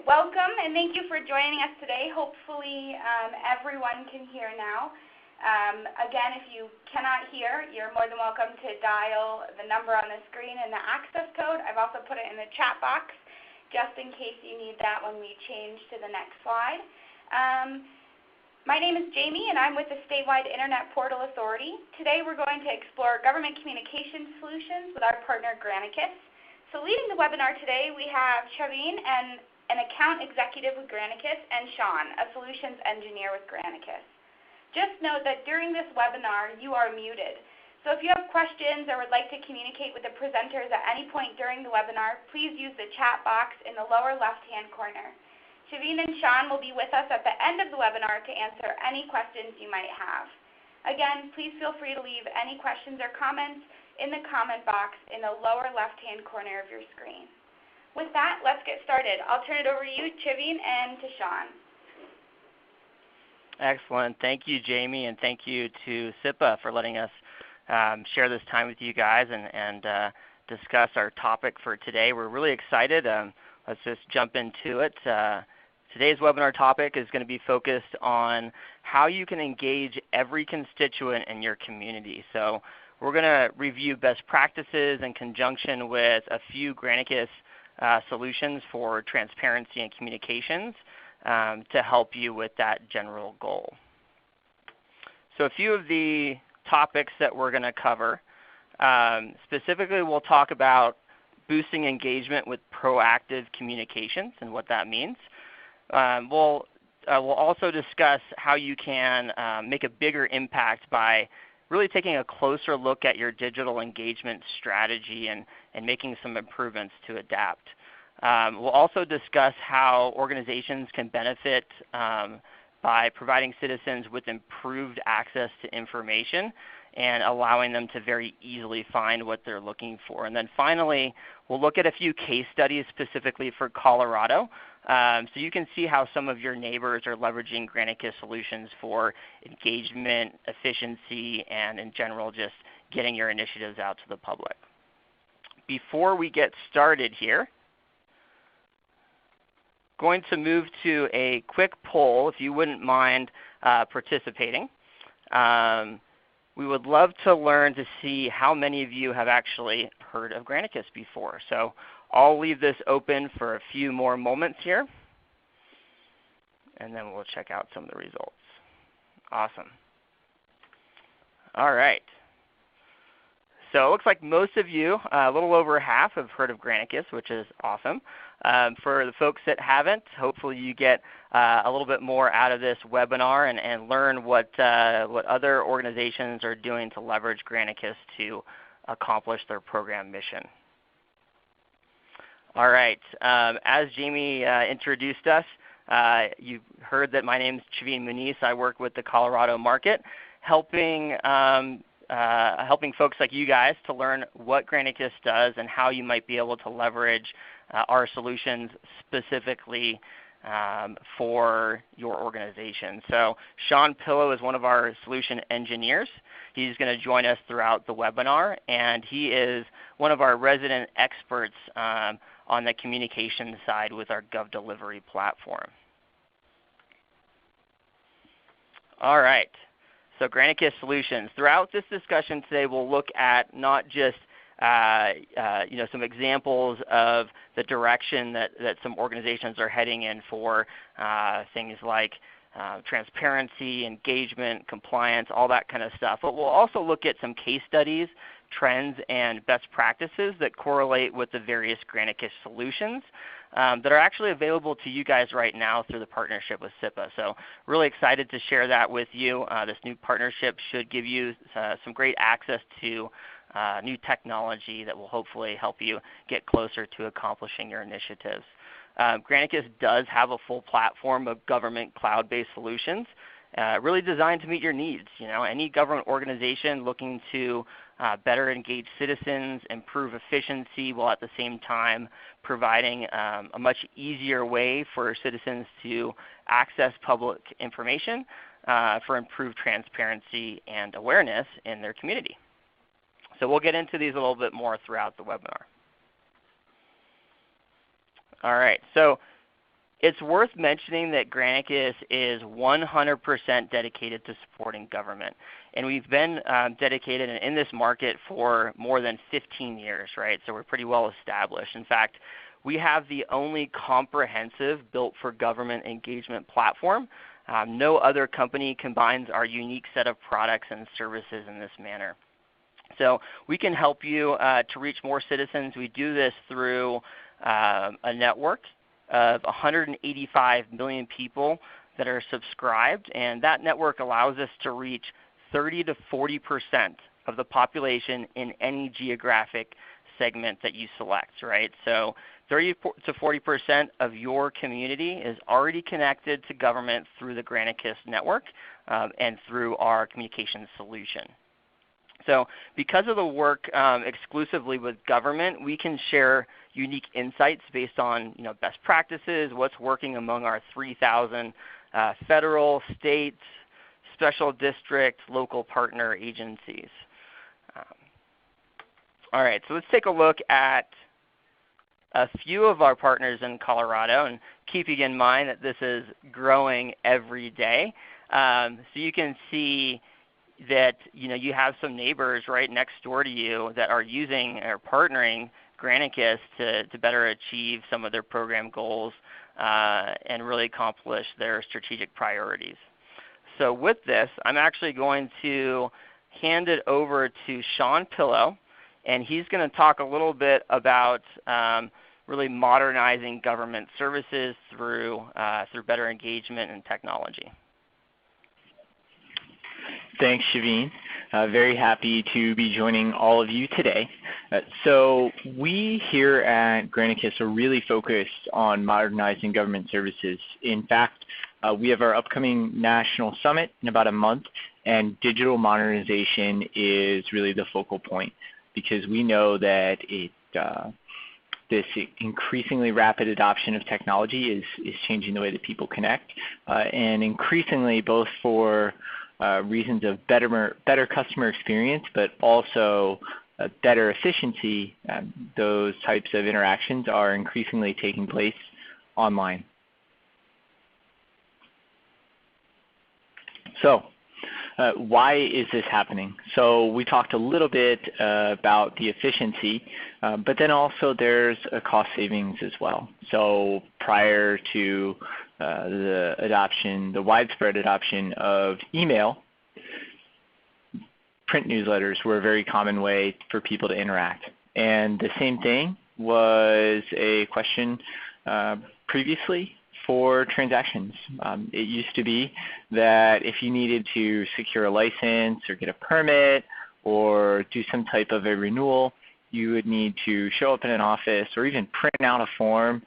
welcome and thank you for joining us today. Hopefully everyone can hear now. Again, if you cannot hear, you're more than welcome to dial the number on the screen and the access code. I've also put it in the chat box just in case you need that when we change to the next slide. My name is Jamie and I'm with the Statewide Internet Portal Authority. Today we're going to explore government communication solutions with our partner Granicus. So leading the webinar today we have Chaveen, an account executive with Granicus, and Sean, a solutions engineer with Granicus. Just note that during this webinar you are muted. So if you have questions or would like to communicate with the presenters at any point during the webinar, please use the chat box in the lower left-hand corner. Chaveen and Sean will be with us at the end of the webinar to answer any questions you might have. Again, please feel free to leave any questions or comments in the comment box in the lower left-hand corner of your screen. With that, let's get started. I'll turn it over to you, Chaveen, and to Sean. Excellent. Thank you, Jamie, and thank you to SIPA for letting us share this time with you guys and discuss our topic for today. We're really excited. Let's just jump into it. Today's webinar topic is going to be focused on how you can engage every constituent in your community. So we're going to review best practices in conjunction with a few Granicus solutions for transparency and communications to help you with that general goal. So a few of the topics that we're going to cover. Specifically, we'll talk about boosting engagement with proactive communications and what that means. We'll also discuss how you can make a bigger impact by really taking a closer look at your digital engagement strategy and making some improvements to adapt. We'll also discuss how organizations can benefit by providing citizens with improved access to information and allowing them to very easily find what they're looking for. And then finally, we'll look at a few case studies specifically for Colorado. So you can see how some of your neighbors are leveraging Granicus solutions for engagement, efficiency, and in general just getting your initiatives out to the public. Before we get started here, going to move to a quick poll if you wouldn't mind participating. We would love to learn to see how many of you have actually heard of Granicus before. So I'll leave this open for a few more moments here, and then we'll check out some of the results. Awesome. All right. So it looks like most of you, a little over half, have heard of Granicus, which is awesome. For the folks that haven't, hopefully you get a little bit more out of this webinar and learn what other organizations are doing to leverage Granicus to accomplish their program mission. All right. As Jamie introduced us, you heard that my name is Chaveen Muniz. I work with the Colorado market, helping folks like you guys to learn what Granicus does and how you might be able to leverage our solutions specifically for your organization. So Sean Pillow is one of our solution engineers. He's going to join us throughout the webinar, and he is one of our resident experts on the communication side with our GovDelivery platform. All right. So Granicus Solutions. Throughout this discussion today, we'll look at not just some examples of the direction that some organizations are heading in for things like transparency, engagement, compliance, all that kind of stuff. But we'll also look at some case studies, trends, and best practices that correlate with the various Granicus solutions that are actually available to you guys right now through the partnership with SIPA. So really excited to share that with you. This new partnership should give you some great access to new technology that will hopefully help you get closer to accomplishing your initiatives. Granicus does have a full platform of government cloud-based solutions really designed to meet your needs. Any government organization looking to better engage citizens, improve efficiency, while at the same time providing a much easier way for citizens to access public information for improved transparency and awareness in their community. So we'll get into these a little bit more throughout the webinar. All right, so It's worth mentioning that Granicus is 100% dedicated to supporting government. And we've been dedicated in this market for more than 15 years, right? So we're pretty well established. In fact, we have the only comprehensive built for government engagement platform. No other company combines our unique set of products and services in this manner. So we can help you to reach more citizens. We do this through a network of 185 million people that are subscribed, and that network allows us to reach 30 to 40% of the population in any geographic segment that you select, right? So 30 to 40% of your community is already connected to government through the Granicus Network and through our communications solution. So because of the work exclusively with government, we can share unique insights based on best practices, what's working among our 3,000 federal, state, special district, local partner agencies. All right, so let's take a look at a few of our partners in Colorado, and keeping in mind that this is growing every day. So you can see that you have some neighbors right next door to you that are using or partnering Granicus to better achieve some of their program goals and really accomplish their strategic priorities. So with this, I'm actually going to hand it over to Sean Pillow, and he's going to talk a little bit about really modernizing government services through better engagement and technology. Thanks, Shaveen. Very happy to be joining all of you today. So we here at Granicus are really focused on modernizing government services. In fact, we have our upcoming national summit in about a month, and digital modernization is really the focal point because we know that this increasingly rapid adoption of technology is changing the way that people connect, and increasingly both for reasons of better customer experience, but also better efficiency, those types of interactions are increasingly taking place online. So why is this happening? So we talked a little bit about the efficiency, but then also there's a cost savings as well. So prior to the widespread adoption of email, print newsletters were a very common way for people to interact. And the same thing was a question previously for transactions. It used to be that if you needed to secure a license or get a permit or do some type of a renewal, you would need to show up in an office or even print out a form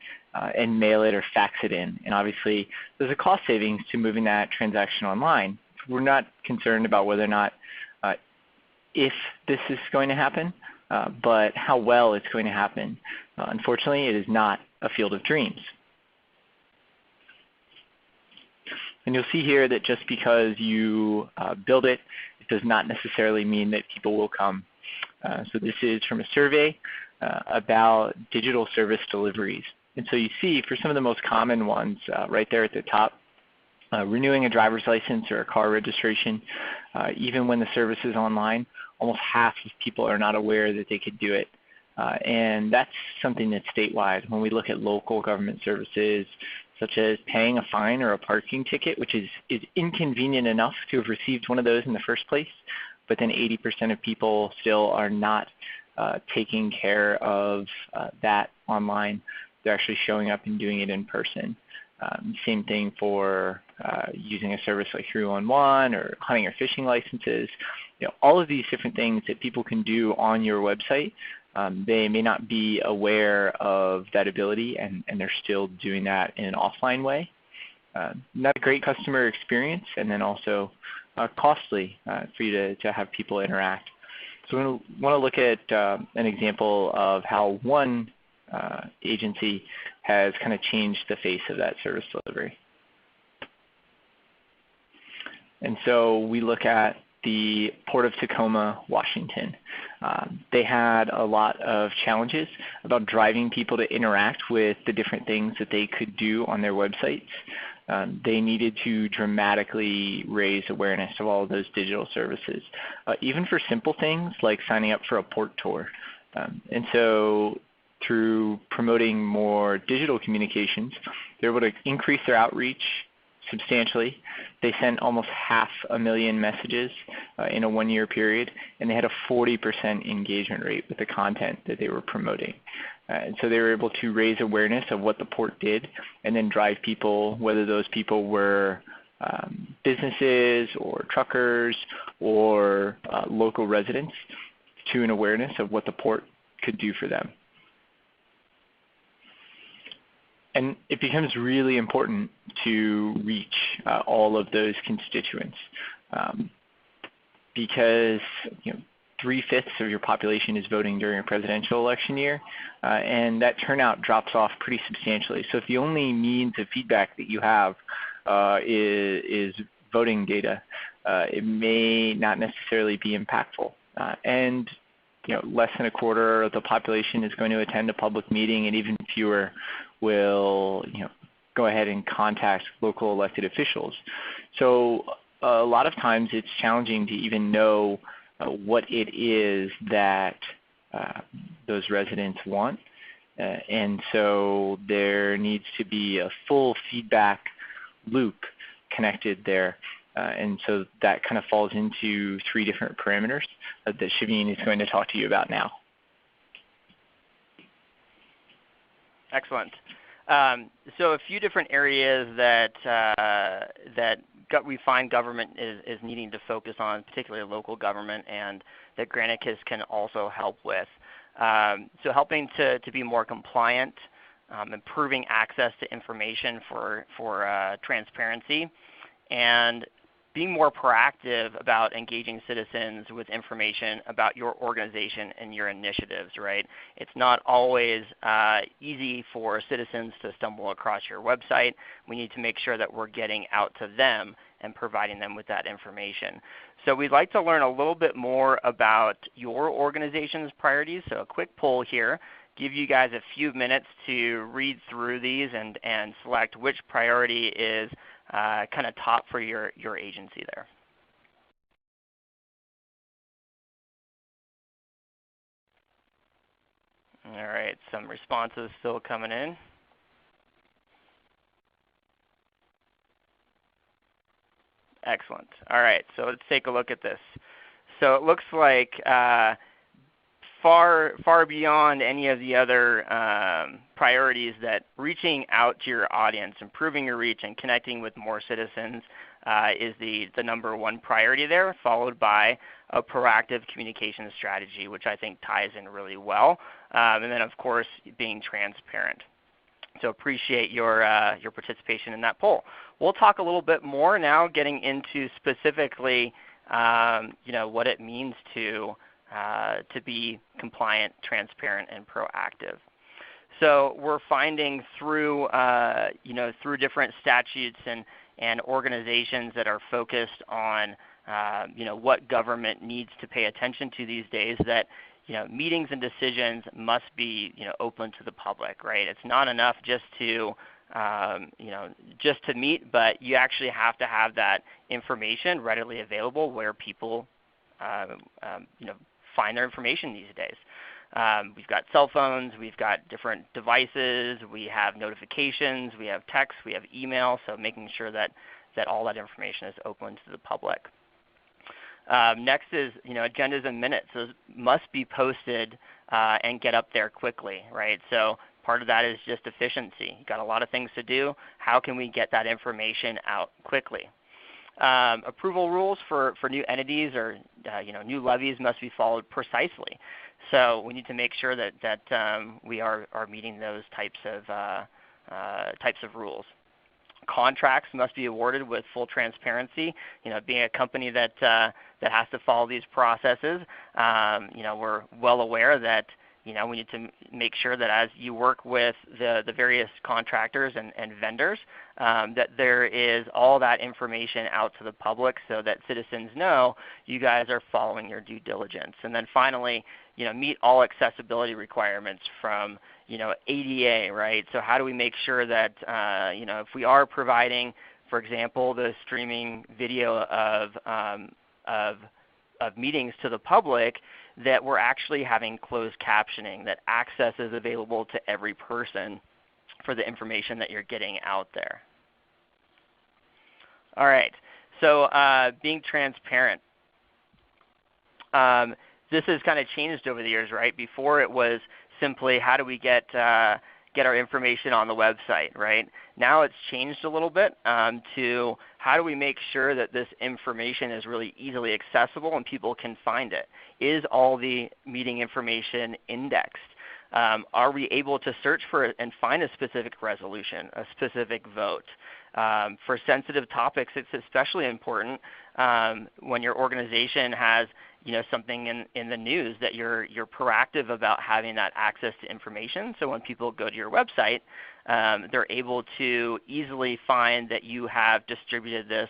and mail it or fax it in. And obviously there's a cost savings to moving that transaction online. We're not concerned about whether or not if this is going to happen, but how well it's going to happen. Unfortunately, it is not a field of dreams. And you'll see here that just because you build it, it does not necessarily mean that people will come. So this is from a survey about digital service deliveries. And so you see for some of the most common ones right there at the top, renewing a driver's license or a car registration, even when the service is online, almost half of people are not aware that they could do it. And that's something that's statewide. When we look at local government services, such as paying a fine or a parking ticket, which is inconvenient enough to have received one of those in the first place, but then 80% of people still are not taking care of that online. They're actually showing up and doing it in person. Same thing for using a service like 311 or hunting or fishing licenses. All of these different things that people can do on your website, they may not be aware of that ability, and they're still doing that in an offline way. Not a great customer experience, and then also costly for you to have people interact. So we want to look at an example of how one agency has kind of changed the face of that service delivery. And so we look at the Port of Tacoma, Washington. They had a lot of challenges about driving people to interact with the different things that they could do on their websites. They needed to dramatically raise awareness of all of those digital services, even for simple things like signing up for a port tour. And so through promoting more digital communications, they're able to increase their outreach substantially. They sent almost 500,000 messages in a one-year period, and they had a 40% engagement rate with the content that they were promoting. And so they were able to raise awareness of what the port did and then drive people, whether those people were businesses or truckers or local residents, to an awareness of what the port could do for them. And it becomes really important to reach all of those constituents because 3/5 of your population is voting during a presidential election year, and that turnout drops off pretty substantially. So if the only means of feedback that you have is voting data, it may not necessarily be impactful. And less than a quarter of the population is going to attend a public meeting, and even fewer will go ahead and contact local elected officials. So a lot of times it's challenging to even know what it is that those residents want. And so there needs to be a full feedback loop connected there. And so that kind of falls into 3 different parameters that Shaveen is going to talk to you about now. Excellent. So a few different areas that we find government is needing to focus on, particularly local government, and that Granicus can also help with. So helping to be more compliant, improving access to information for transparency, and being more proactive about engaging citizens with information about your organization and your initiatives, right? It's not always easy for citizens to stumble across your website. We need to make sure that we're getting out to them and providing them with that information. So we'd like to learn a little bit more about your organization's priorities. So a quick poll here. Give you guys a few minutes to read through these and select which priority is kind of top for your agency there. All right, some responses still coming in. Excellent. All right, so let's take a look at this. So it looks like far beyond any of the other priorities, that reaching out to your audience, improving your reach, and connecting with more citizens is the #1 priority there, followed by a proactive communication strategy, which I think ties in really well, and then of course being transparent. So appreciate your participation in that poll. We'll talk a little bit more now, getting into specifically what it means to be compliant, transparent, and proactive. So we're finding through through different statutes and organizations that are focused on what government needs to pay attention to these days, that meetings and decisions must be open to the public, right? It's not enough just to meet, but you actually have to have that information readily available where people find their information these days. We've got cell phones, we've got different devices, we have notifications, we have text, we have email, so making sure that all that information is open to the public. Next is agendas and minutes. Those must be posted and get up there quickly, right? So part of that is just efficiency. You've got a lot of things to do. How can we get that information out quickly? Approval rules for new entities or new levies must be followed precisely. So we need to make sure that we are meeting those types of rules. Contracts must be awarded with full transparency. Being a company that has to follow these processes, we're well aware that we need to make sure that as you work with the various contractors and vendors, that there is all that information out to the public so that citizens know you guys are following your due diligence. And then finally, meet all accessibility requirements from ADA, right? So how do we make sure that if we are providing, for example, the streaming video of meetings to the public, that we're actually having closed captioning, that access is available to every person for the information that you're getting out there. All right, so being transparent. This has kind of changed over the years, right? Before it was simply how do we get our information on the website, right? Now it's changed a little bit to how do we make sure that this information is really easily accessible and people can find it? Is all the meeting information indexed? Are we able to search for it and find a specific resolution, a specific vote? For sensitive topics, it's especially important when your organization has something in the news that you're proactive about having that access to information. So when people go to your website, they're able to easily find that you have distributed this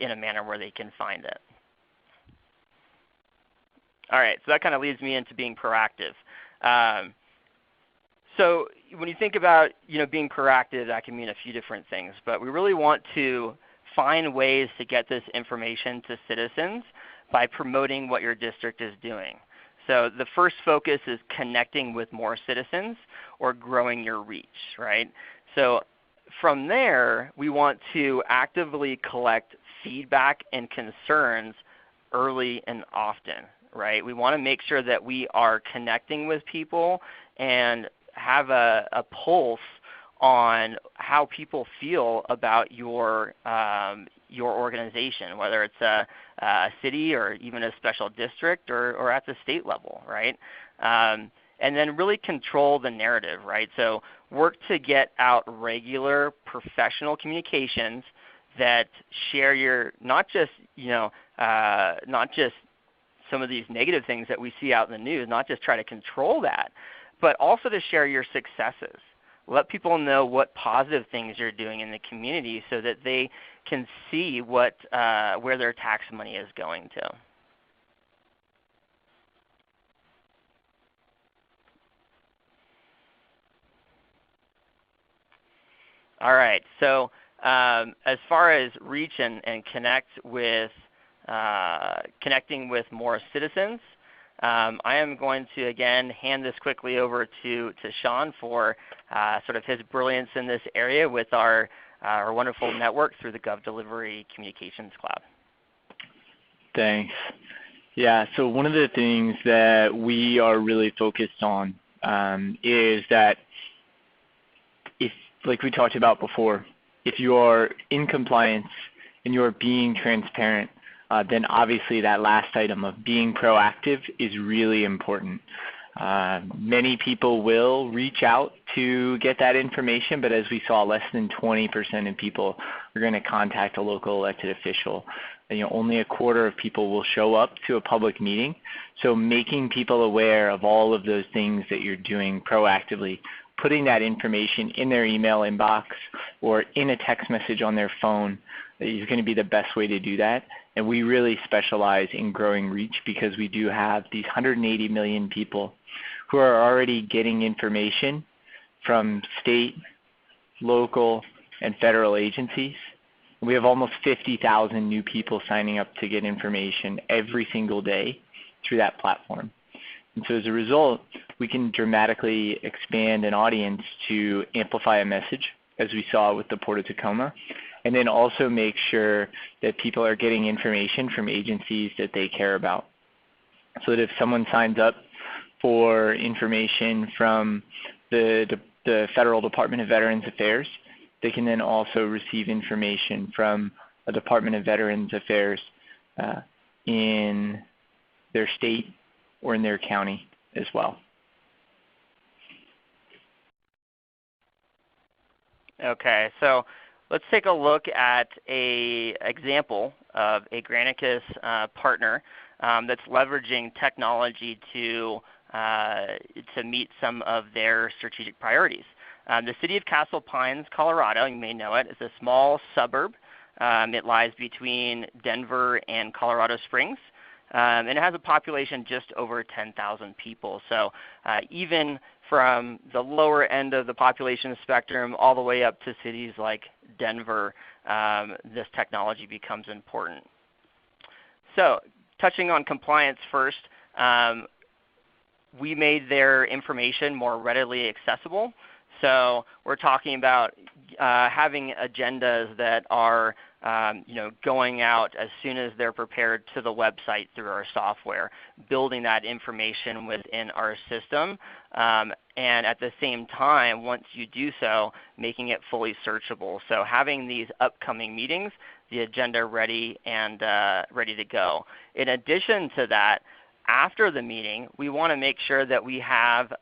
in a manner where they can find it. All right, so that kind of leads me into being proactive. So when you think about being proactive, that can mean a few different things. But we really want to find ways to get this information to citizens by promoting what your district is doing. So the first focus is connecting with more citizens or growing your reach, right? So from there, we want to actively collect feedback and concerns early and often, right? We want to make sure that we are connecting with people and have a pulse on how people feel about your organization, whether it's a city or even a special district or at the state level, right? And then really control the narrative, right? So work to get out regular professional communications that share your not just some of these negative things that we see out in the news, not just try to control that, but also to share your successes. Let people know what positive things you're doing in the community so that they can see where their tax money is going to. All right, so as far as reach and connecting with more citizens, I am going to, again, hand this quickly over to Sean for sort of his brilliance in this area with our wonderful network through the GovDelivery Communications Cloud. Thanks. Yeah, so one of the things that we are really focused on is that if, like we talked about before, if you are in compliance and you are being transparent, then obviously that last item of being proactive is really important. Many people will reach out to get that information, but as we saw, less than 20% of people are going to contact a local elected official. Only a quarter of people will show up to a public meeting. So making people aware of all of those things that you're doing proactively, putting that information in their email inbox or in a text message on their phone is going to be the best way to do that. And we really specialize in growing reach because we do have these 180 million people who are already getting information from state, local, and federal agencies. We have almost 50,000 new people signing up to get information every single day through that platform. And so as a result, we can dramatically expand an audience to amplify a message, as we saw with the Port of Tacoma, and then also make sure that people are getting information from agencies that they care about. So that if someone signs up for information from the Federal Department of Veterans Affairs, they can then also receive information from a Department of Veterans Affairs in their state or in their county as well. Okay, so let's take a look at an example of a Granicus partner that's leveraging technology to to meet some of their strategic priorities. The city of Castle Pines, Colorado, you may know it, is a small suburb. It lies between Denver and Colorado Springs, and it has a population just over 10,000 people. So even from the lower end of the population spectrum all the way up to cities like Denver, this technology becomes important. So touching on compliance first, we made their information more readily accessible. So we're talking about having agendas that are going out as soon as they're prepared to the website through our software, building that information within our system, and at the same time, once you do so, making it fully searchable. So having these upcoming meetings, the agenda ready and ready to go. In addition to that, after the meeting, we want to make sure that we have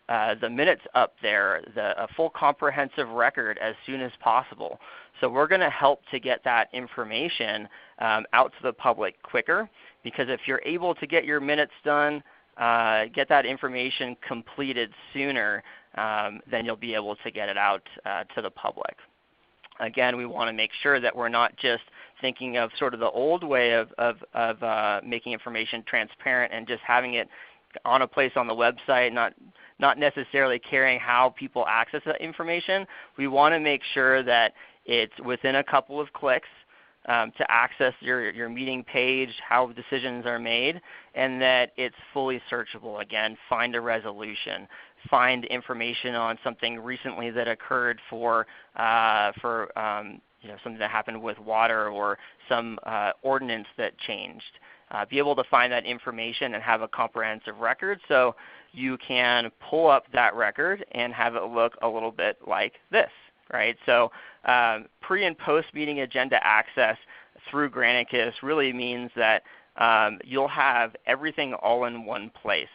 the minutes up there, a full comprehensive record as soon as possible. So we're going to help to get that information out to the public quicker, because if you're able to get your minutes done, get that information completed sooner, then you'll be able to get it out to the public. Again, we want to make sure that we're not just thinking of sort of the old way of making information transparent and just having it on a place on the website, not necessarily caring how people access that information. We want to make sure that it's within a couple of clicks to access your meeting page, how decisions are made, and that it's fully searchable. Again, find a resolution, find information on something recently that occurred for something that happened with water or some ordinance that changed. Be able to find that information and have a comprehensive record so you can pull up that record and have it look a little bit like this, right? So pre and post meeting agenda access through Granicus really means that you'll have everything all in one place.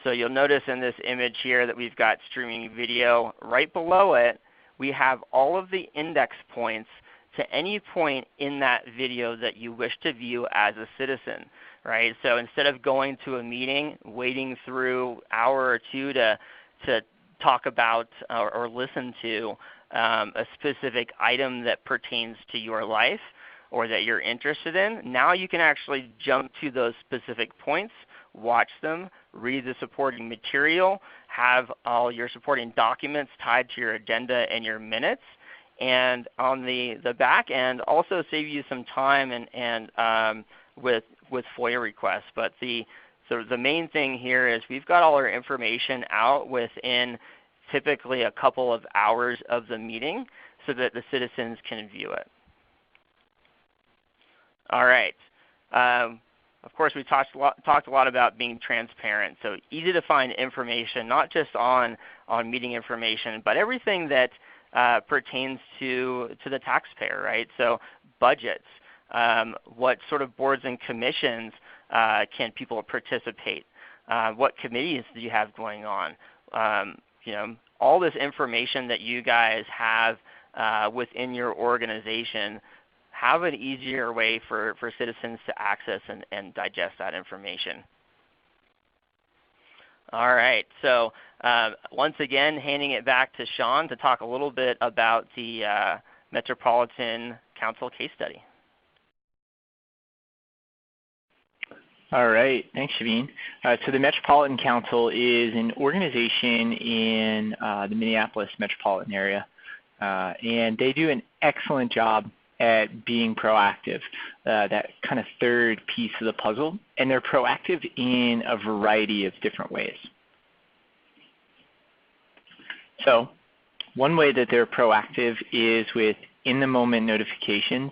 So you'll notice in this image here that we've got streaming video. Right below it, we have all of the index points to any point in that video that you wish to view as a citizen, right? So instead of going to a meeting, waiting through an hour or two to talk about or listen to a specific item that pertains to your life or that you're interested in, now you can actually jump to those specific points, watch them, read the supporting material, have all your supporting documents tied to your agenda and your minutes, and on the back end also save you some time and with FOIA requests. But the main thing here is we've got all our information out within typically a couple of hours of the meeting so that the citizens can view it. All right. Of course, we talked a lot about being transparent. So easy to find information, not just on meeting information, but everything that pertains to the taxpayer, right? So budgets, what sort of boards and commissions can people participate? What committees do you have going on? All this information that you guys have within your organization, have an easier way for citizens to access and digest that information. All right, so once again, handing it back to Sean to talk a little bit about the Metropolitan Council case study. All right, thanks, Shaveen. So the Metropolitan Council is an organization in the Minneapolis metropolitan area, and they do an excellent job at being proactive, that kind of third piece of the puzzle, and they're proactive in a variety of different ways. So one way that they're proactive is with in-the-moment notifications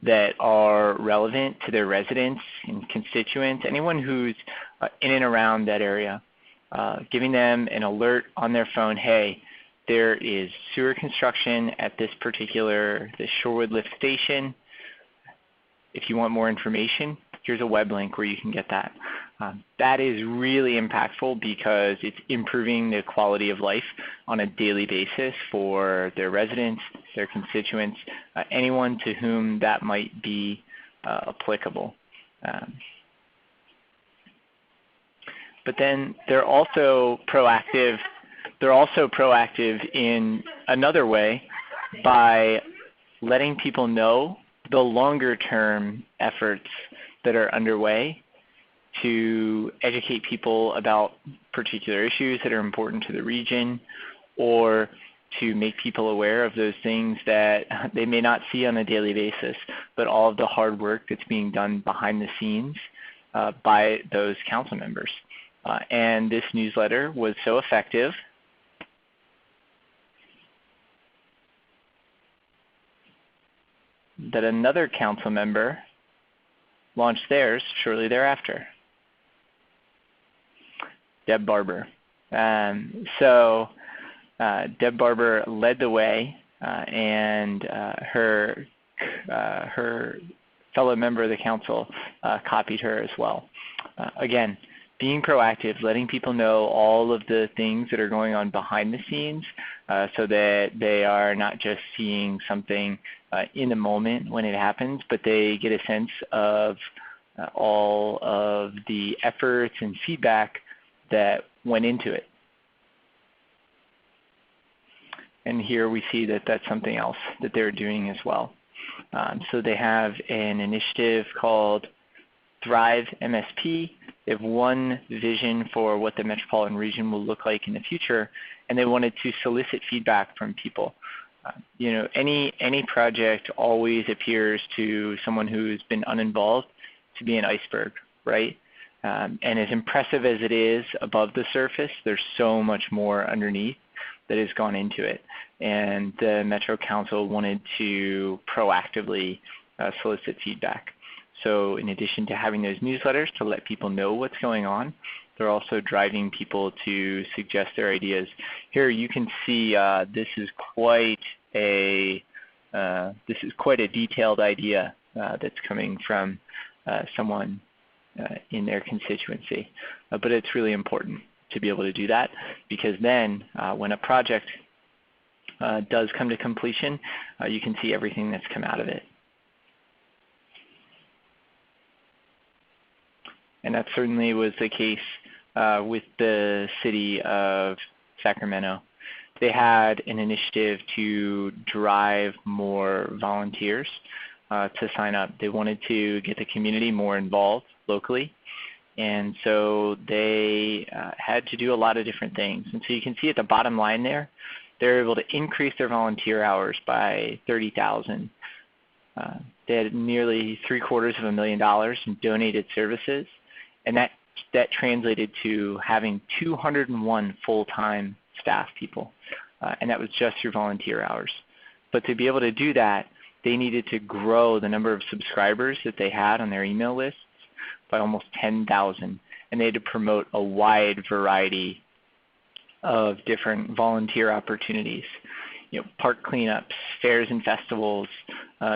that are relevant to their residents and constituents, anyone who's in and around that area, giving them an alert on their phone, hey, there is sewer construction at the Shorewood Lift Station. If you want more information, here's a web link where you can get that. That is really impactful because it's improving the quality of life on a daily basis for their residents, their constituents, anyone to whom that might be applicable. But then they're also proactive. They're also proactive in another way by letting people know the longer-term efforts that are underway to educate people about particular issues that are important to the region, or to make people aware of those things that they may not see on a daily basis, but all of the hard work that's being done behind the scenes by those council members. And this newsletter was so effective that another council member launched theirs shortly thereafter. Deb Barber. So Deb Barber led the way, and her fellow member of the council copied her as well. Again, being proactive, letting people know all of the things that are going on behind the scenes, so that they are not just seeing something in the moment when it happens, but they get a sense of all of the efforts and feedback that went into it. And here we see that that's something else that they're doing as well. So they have an initiative called Thrive MSP. They have one vision for what the metropolitan region will look like in the future, and they wanted to solicit feedback from people. You know, any project always appears to someone who's been uninvolved to be an iceberg, right? And as impressive as it is above the surface, there's so much more underneath that has gone into it. And the Metro Council wanted to proactively solicit feedback. So in addition to having those newsletters to let people know what's going on, they're also driving people to suggest their ideas. Here you can see this is quite a detailed idea that's coming from someone in their constituency. But it's really important to be able to do that, because then when a project does come to completion, you can see everything that's come out of it. And that certainly was the case with the city of Sacramento. They had an initiative to drive more volunteers to sign up. They wanted to get the community more involved locally. And so they had to do a lot of different things. And so you can see at the bottom line there, they're able to increase their volunteer hours by 30,000. They had nearly $750,000 in donated services, and that translated to having 201 full-time staff people, and that was just through volunteer hours. But to be able to do that, they needed to grow the number of subscribers that they had on their email lists by almost 10,000, and they had to promote a wide variety of different volunteer opportunities. You know, park cleanups, fairs and festivals,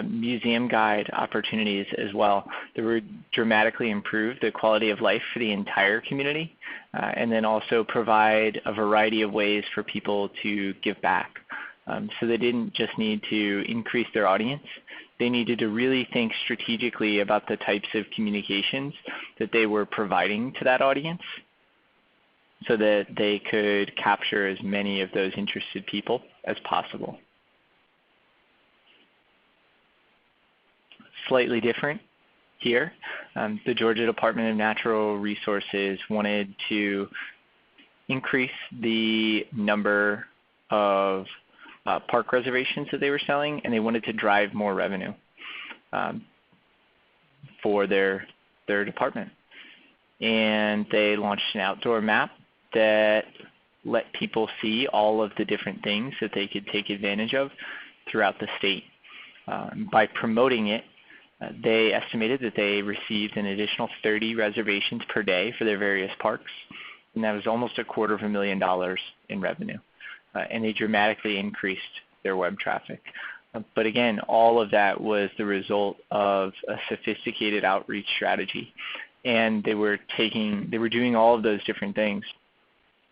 museum guide opportunities as well. They would dramatically improve the quality of life for the entire community, and then also provide a variety of ways for people to give back. So they didn't just need to increase their audience. They needed to really think strategically about the types of communications that they were providing to that audience, so that they could capture as many of those interested people as possible. Slightly different here. The Georgia Department of Natural Resources wanted to increase the number of park reservations that they were selling, and they wanted to drive more revenue for their department. And they launched an outdoor map that let people see all of the different things that they could take advantage of throughout the state. By promoting it, they estimated that they received an additional 30 reservations per day for their various parks, and that was almost $250,000 in revenue. And they dramatically increased their web traffic. But again, all of that was the result of a sophisticated outreach strategy. And they were doing all of those different things.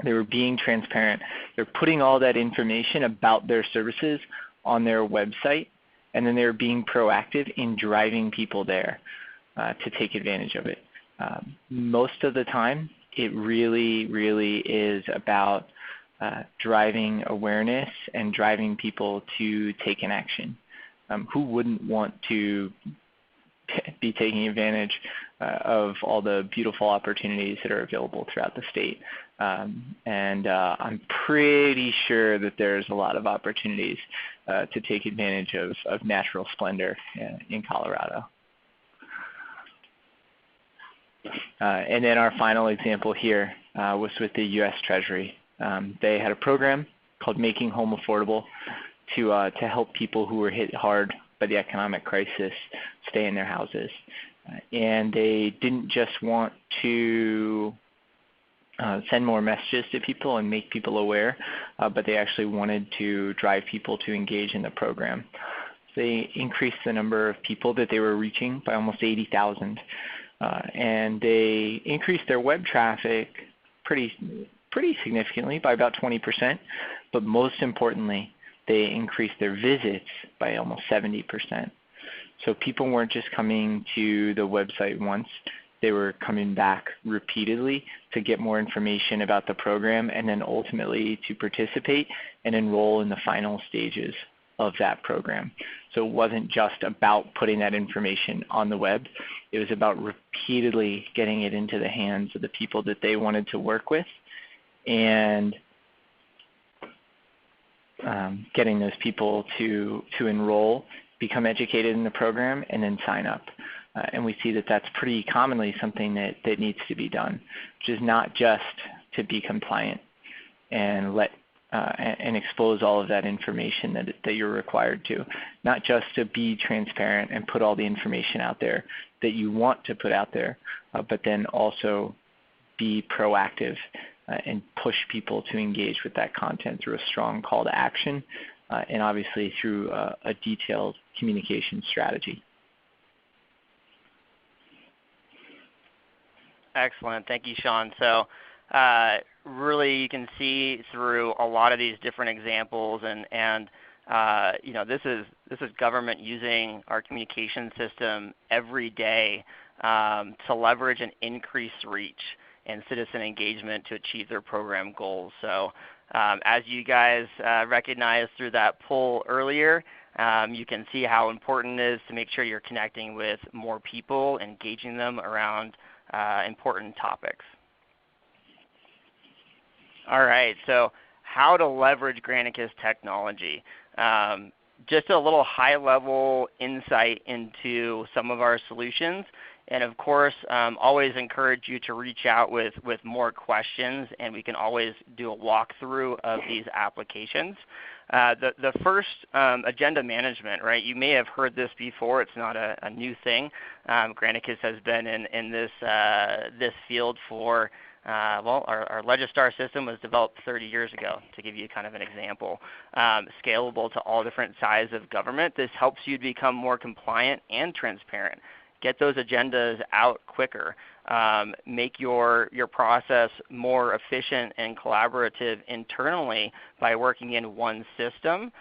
They were being transparent. They're putting all that information about their services on their website, and then they're being proactive in driving people there to take advantage of it. Most of the time, it really, really is about driving awareness and driving people to take an action. Who wouldn't want to be taking advantage of all the beautiful opportunities that are available throughout the state? I'm pretty sure that there's a lot of opportunities to take advantage of natural splendor in Colorado. And then our final example here was with the U.S. Treasury. They had a program called Making Home Affordable to help people who were hit hard by the economic crisis stay in their houses. And they didn't just want to send more messages to people and make people aware, but they actually wanted to drive people to engage in the program. They increased the number of people that they were reaching by almost 80,000. And they increased their web traffic pretty significantly by about 20%, but most importantly, they increased their visits by almost 70%. So people weren't just coming to the website once, they were coming back repeatedly to get more information about the program and then ultimately to participate and enroll in the final stages of that program. So it wasn't just about putting that information on the web. It was about repeatedly getting it into the hands of the people that they wanted to work with and getting those people to enroll, become educated in the program, and then sign up. And we see that that's pretty commonly something that needs to be done, which is not just to be compliant and and expose all of that information that you're required to, not just to be transparent and put all the information out there that you want to put out there, but then also be proactive and push people to engage with that content through a strong call to action and obviously through a detailed communication strategy. Excellent. Thank you, Sean. So really you can see through a lot of these different examples and you know, this is government using our communication system every day to leverage and increase reach and citizen engagement to achieve their program goals. So as you guys recognized through that poll earlier, you can see how important it is to make sure you're connecting with more people, engaging them around important topics. All right, so how to leverage Granicus technology. Just a little high-level insight into some of our solutions. And of course, always encourage you to reach out with more questions, and we can always do a walkthrough of these applications. The first, agenda management, right? You may have heard this before. It's not a new thing. Granicus has been in this field for, well, our Legistar system was developed 30 years ago, to give you kind of an example. Scalable to all different sizes of government. This helps you become more compliant and transparent. Get those agendas out quicker. Make your process more efficient and collaborative internally by working in one system,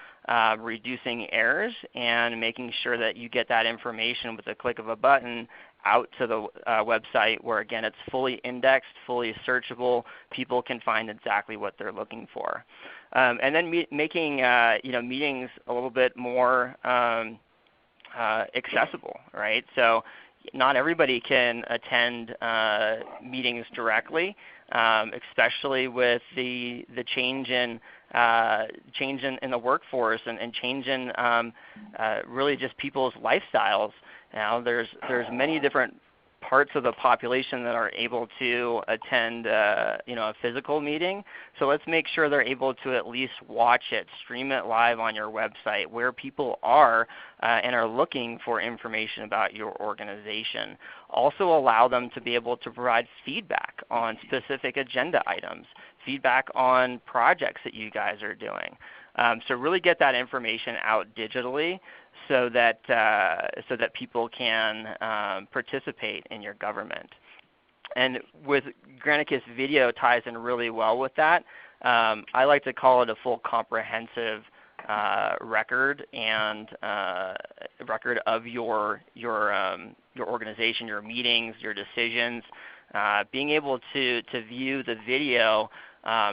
reducing errors, and making sure that you get that information with a click of a button out to the website where, again, it's fully indexed, fully searchable. People can find exactly what they're looking for. And then making you know, meetings a little bit more accessible, right? So not everybody can attend meetings directly, especially with the change in the workforce and change in really just people's lifestyles. Now there's many different parts of the population that are able to attend you know, a physical meeting. So let's make sure they're able to at least watch it, stream it live on your website where people are and are looking for information about your organization. Also allow them to be able to provide feedback on specific agenda items, feedback on projects that you guys are doing. So really get that information out digitally so that people can participate in your government. And with Granicus Video ties in really well with that. I like to call it a full comprehensive record and record of your organization, your meetings, your decisions. being able to view the video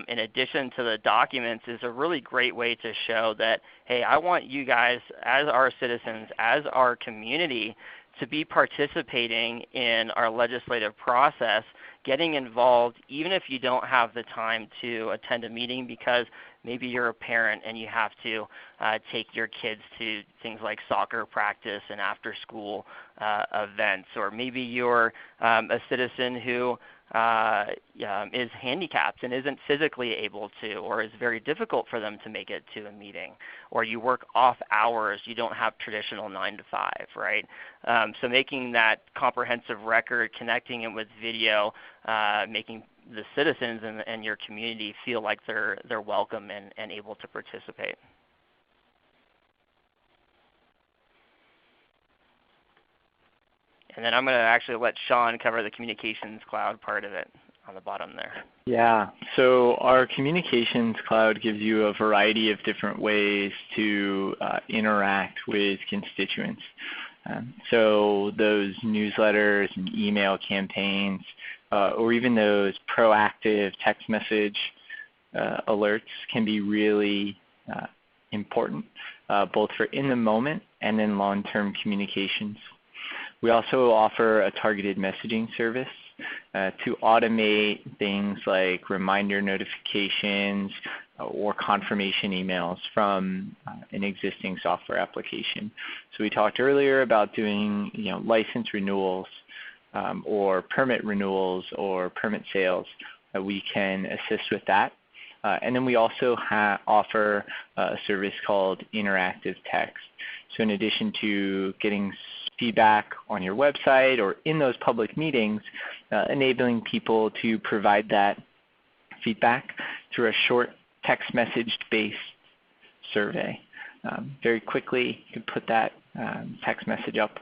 in addition to the documents is a really great way to show that, hey, I want you guys as our citizens, as our community, to be participating in our legislative process, getting involved even if you don't have the time to attend a meeting because maybe you're a parent and you have to take your kids to things like soccer practice and after school events, or maybe you're a citizen who is handicapped and isn't physically able to, or is very difficult for them to make it to a meeting, or you work off hours, you don't have traditional 9 to 5, right? So making that comprehensive record, connecting it with video, making the citizens and your community feel like they're welcome and able to participate. And then I'm going to actually let Sean cover the communications cloud part of it on the bottom there. Yeah, so our communications cloud gives you a variety of different ways to interact with constituents. So those newsletters and email campaigns, or even those proactive text message alerts can be really important, both for in the moment and in long-term communications. We also offer a targeted messaging service to automate things like reminder notifications or confirmation emails from an existing software application. So we talked earlier about doing license renewals or permit renewals or permit sales. We can assist with that. And then we also offer a service called interactive text. So in addition to getting feedback on your website or in those public meetings, enabling people to provide that feedback through a short text message-based survey. Very quickly, you can put that text message up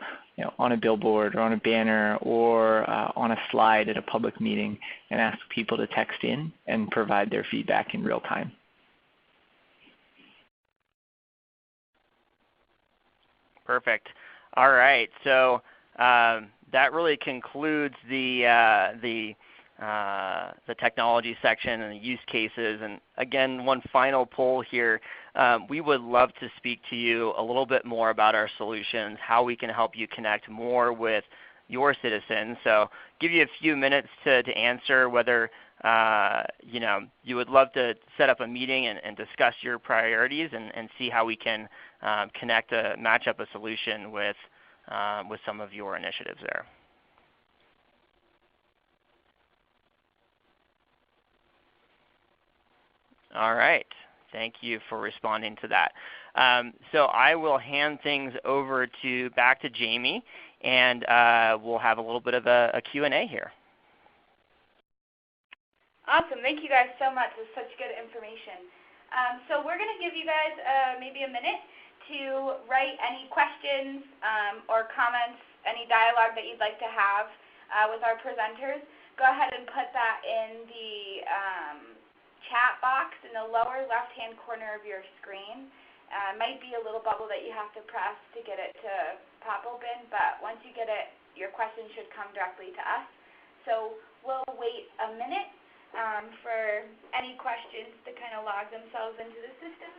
on a billboard or on a banner or on a slide at a public meeting and ask people to text in and provide their feedback in real time. Perfect. All right, so that really concludes the technology section and the use cases. And again, one final poll here. We would love to speak to you a little bit more about our solutions, how we can help you connect more with your citizens. So give you a few minutes to answer whether you would love to set up a meeting and discuss your priorities and see how we can match up a solution with some of your initiatives there. All right. Thank you for responding to that. So I will hand things over back to Jamie, and we'll have a little bit of a Q&A here. Awesome. Thank you guys so much. It's such good information. So we're going to give you guys maybe a minute to write any questions or comments, any dialogue that you'd like to have with our presenters. Go ahead and put that in the chat box in the lower left-hand corner of your screen. It might be a little bubble that you have to press to get it to pop open, but once you get it, your question should come directly to us. So we'll wait a minute for any questions to kind of log themselves into the system.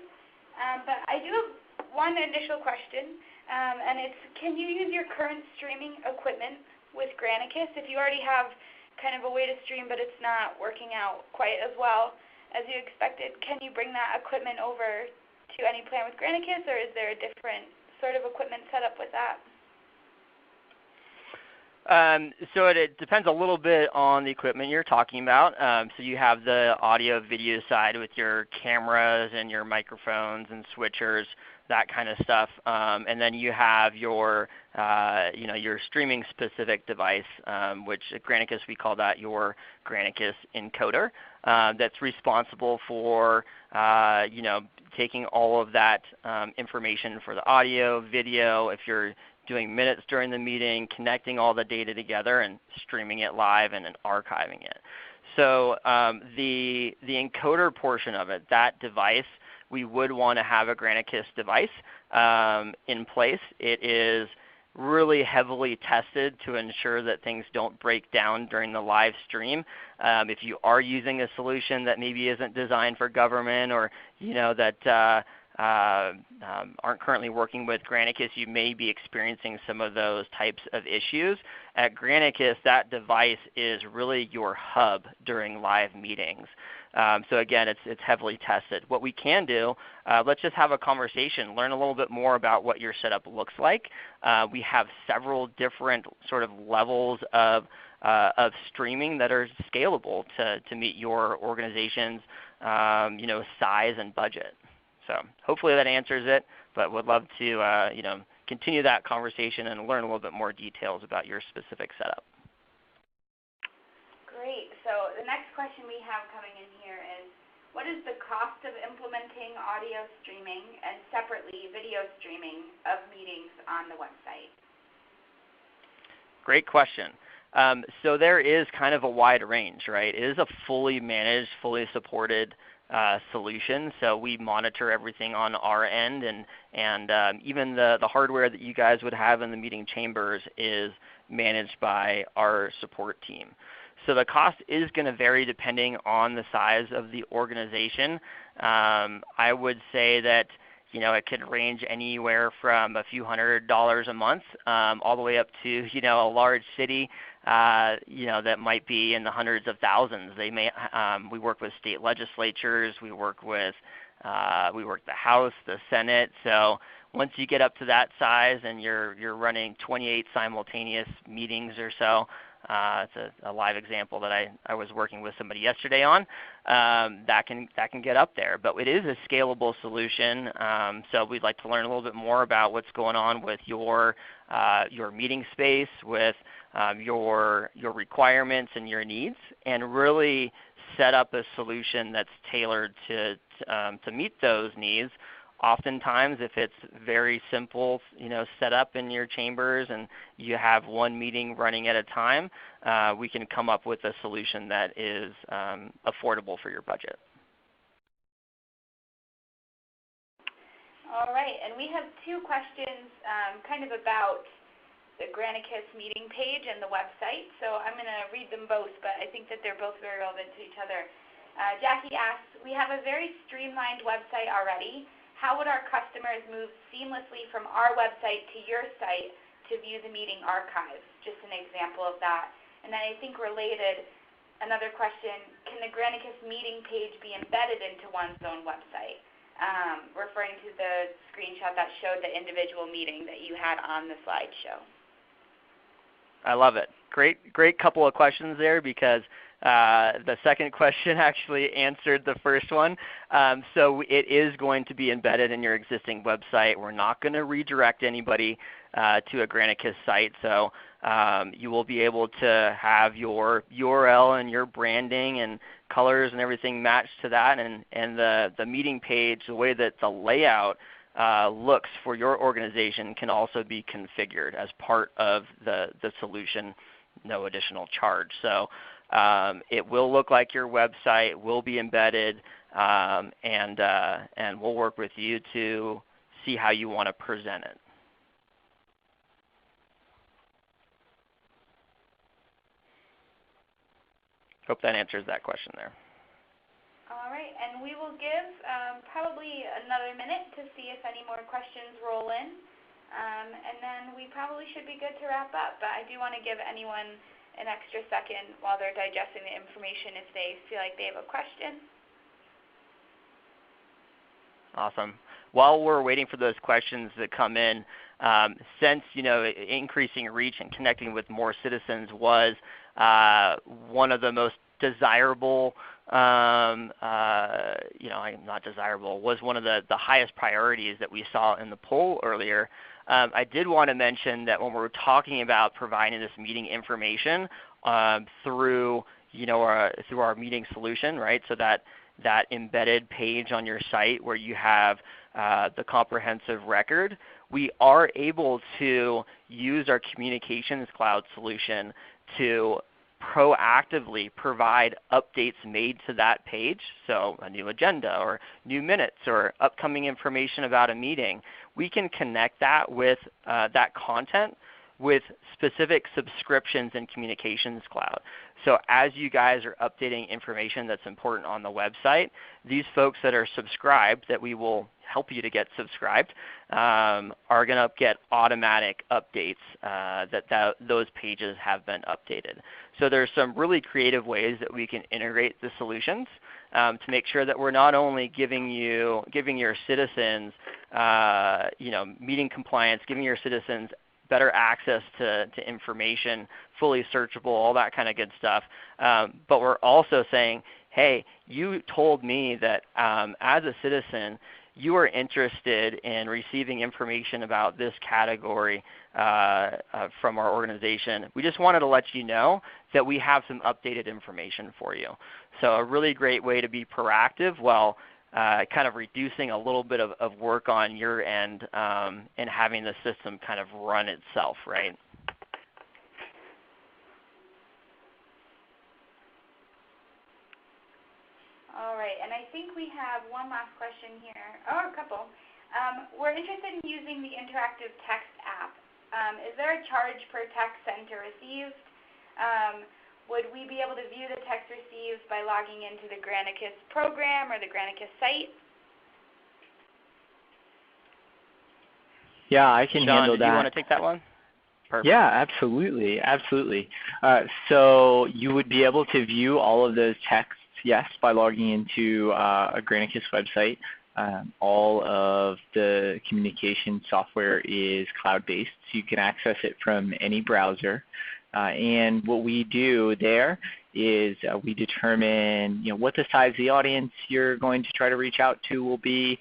But I do have one initial question, and it's, can you use your current streaming equipment with Granicus? If you already have kind of a way to stream, but it's not working out quite as well as you expected, can you bring that equipment over to any plan with Granicus, or is there a different sort of equipment set up with that? So it depends a little bit on the equipment you're talking about. So you have the audio video side with your cameras and your microphones and switchers, that kind of stuff. And then you have your your streaming specific device, which at Granicus we call that your Granicus encoder. That's responsible for taking all of that information for the audio, video, if you're doing minutes during the meeting, connecting all the data together and streaming it live and then archiving it. So the encoder portion of it, that device, we would want to have a Granicus device in place. It is really heavily tested to ensure that things don't break down during the live stream. If you are using a solution that maybe isn't designed for government, or that aren't currently working with Granicus, you may be experiencing some of those types of issues. At Granicus, that device is really your hub during live meetings. So again, it's heavily tested. What we can do, let's just have a conversation, learn a little bit more about what your setup looks like. We have several different sort of levels of streaming that are scalable to meet your organization's size and budget. So hopefully that answers it, but would love to continue that conversation and learn a little bit more details about your specific setup. Great. So the next question we have coming in here is, what is the cost of implementing audio streaming and separately video streaming of meetings on the website? Great question. So there is kind of a wide range, right? It is a fully managed, fully supported solution. So we monitor everything on our end, and even the hardware that you guys would have in the meeting chambers is managed by our support team. So the cost is going to vary depending on the size of the organization. I would say that it could range anywhere from a few $100s a month all the way up to a large city that might be in the hundreds of thousands. We work with state legislatures, we work the House, the Senate. So once you get up to that size and you're running 28 simultaneous meetings or so, it's a live example that I was working with somebody yesterday on. That can get up there, but it is a scalable solution. So we'd like to learn a little bit more about what's going on with your meeting space, with your requirements and your needs, and really set up a solution that's tailored to meet those needs. Oftentimes, if it's very simple, set up in your chambers and you have one meeting running at a time, we can come up with a solution that is affordable for your budget. All right, and we have two questions kind of about the Granicus meeting page and the website. So I'm going to read them both, but I think that they're both very relevant to each other. Jackie asks, we have a very streamlined website already. How would our customers move seamlessly from our website to your site to view the meeting archives? Just an example of that. And then I think related, another question, can the Granicus meeting page be embedded into one's own website? Referring to the screenshot that showed the individual meeting that you had on the slideshow. I love it. Great couple of questions there, because the second question actually answered the first one. So it is going to be embedded in your existing website. We're not going to redirect anybody to a Granicus site. So you will be able to have your URL and your branding and colors and everything matched to that. And the meeting page, the way that the layout looks for your organization can also be configured as part of the solution, no additional charge. So it will look like your website, will be embedded, and we'll work with you to see how you want to present it. Hope that answers that question there. All right, and we will give probably another minute to see if any more questions roll in, and then we probably should be good to wrap up. But I do want to give anyone an extra second while they're digesting the information if they feel like they have a question. Awesome. While we're waiting for those questions to come in, since increasing reach and connecting with more citizens was one of the most desirable, not desirable, was one of the highest priorities that we saw in the poll earlier. I did want to mention that when we're talking about providing this meeting information through our meeting solution, right? So that embedded page on your site where you have the comprehensive record, we are able to use our communications cloud solution to proactively provide updates made to that page, so a new agenda or new minutes or upcoming information about a meeting. we can connect that with that content with specific subscriptions in Communications Cloud. So as you guys are updating information that's important on the website, these folks that are subscribed, that we will help you to get subscribed, are going to get automatic updates that those pages have been updated. So there's some really creative ways that we can integrate the solutions to make sure that we're not only giving your citizens meeting compliance, giving your citizens better access to information, fully searchable, all that kind of good stuff. But we're also saying, hey, you told me that as a citizen, you are interested in receiving information about this category from our organization. We just wanted to let you know that we have some updated information for you. So a really great way to be proactive while kind of reducing a little bit of work on your end and having the system kind of run itself, right? All right, and I think we have one last question here. Oh, a couple. We're interested in using the interactive text app. Is there a charge per text sent or received? Would we be able to view the text received by logging into the Granicus program or the Granicus site? Yeah, I can Sean, handle that. Do you want to take that one? Perfect. Yeah, absolutely, absolutely. So you would be able to view all of those texts, yes, by logging into a Granicus website. All of the communication software is cloud-based, so you can access it from any browser. And what we do there is we determine what the size of the audience you're going to try to reach out to will be,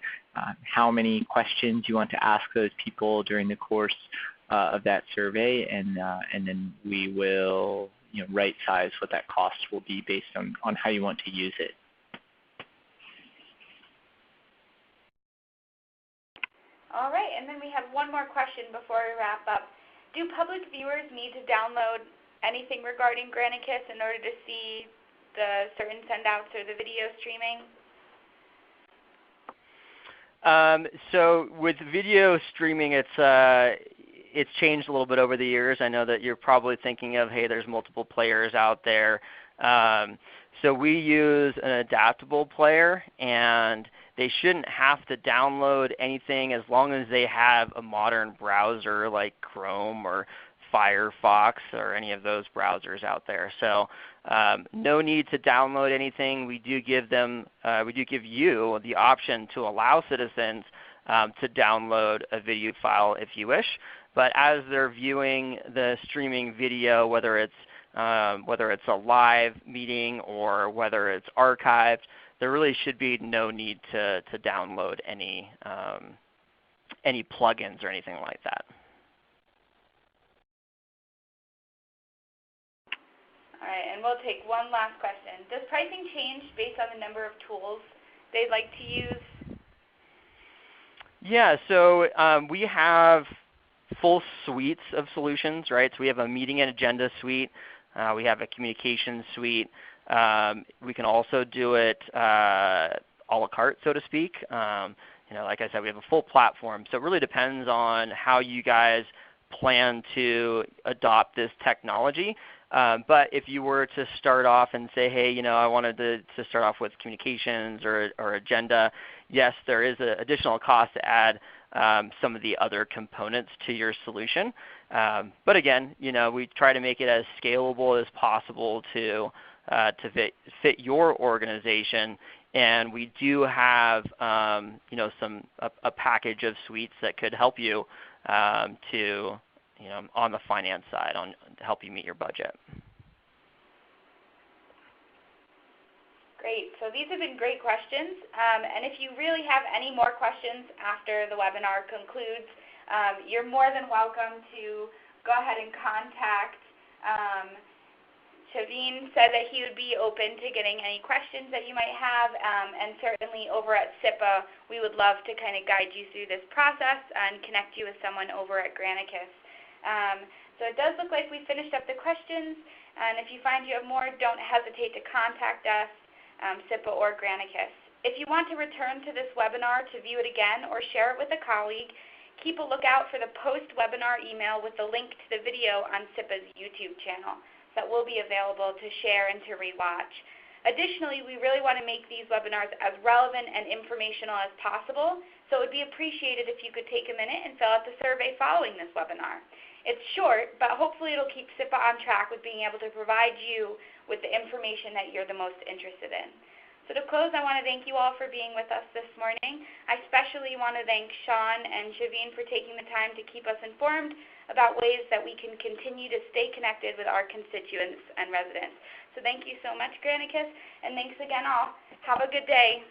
how many questions you want to ask those people during the course of that survey, and then we will right size what that cost will be based on how you want to use it. All right, and then we have one more question before we wrap up. Do public viewers need to download anything regarding Granicus in order to see the certain sendouts or the video streaming? So with video streaming, it's changed a little bit over the years. I know that you're probably thinking of, hey, there's multiple players out there. So we use an adaptable player, and they shouldn't have to download anything as long as they have a modern browser like Chrome or Firefox or any of those browsers out there. So no need to download anything. We do give you the option to allow citizens to download a video file if you wish. But as they're viewing the streaming video, whether it's a live meeting or whether it's archived, there really should be no need to download any plugins or anything like that. All right, and we'll take one last question. Does pricing change based on the number of tools they'd like to use? Yeah, so we have full suites of solutions, right? So we have a meeting and agenda suite. We have a communications suite. We can also do it a la carte, so to speak. Like I said, we have a full platform. So it really depends on how you guys plan to adopt this technology. But if you were to start off and say, hey, I wanted to start off with communications or agenda, yes, there is an additional cost to add some of the other components to your solution. But again, we try to make it as scalable as possible to fit your organization. And we do have a package of suites that could help you to on the finance side to help you meet your budget. Great. So these have been great questions. And if you really have any more questions after the webinar concludes, you're more than welcome to go ahead and contact Shaveen said that he would be open to getting any questions that you might have, and certainly over at SIPA, we would love to kind of guide you through this process and connect you with someone over at Granicus. So it does look like we finished up the questions, and if you find you have more, don't hesitate to contact us, SIPA or Granicus. If you want to return to this webinar to view it again or share it with a colleague, keep a lookout for the post-webinar email with the link to the video on SIPA's YouTube channel that will be available to share and to rewatch. Additionally, we really want to make these webinars as relevant and informational as possible, so it would be appreciated if you could take a minute and fill out the survey following this webinar. It's short, but hopefully it'll keep SIPA on track with being able to provide you with the information that you're the most interested in. So to close, I want to thank you all for being with us this morning. I especially want to thank Sean and Shaveen for taking the time to keep us informed about ways that we can continue to stay connected with our constituents and residents. So thank you so much, Granicus, and thanks again all. Have a good day.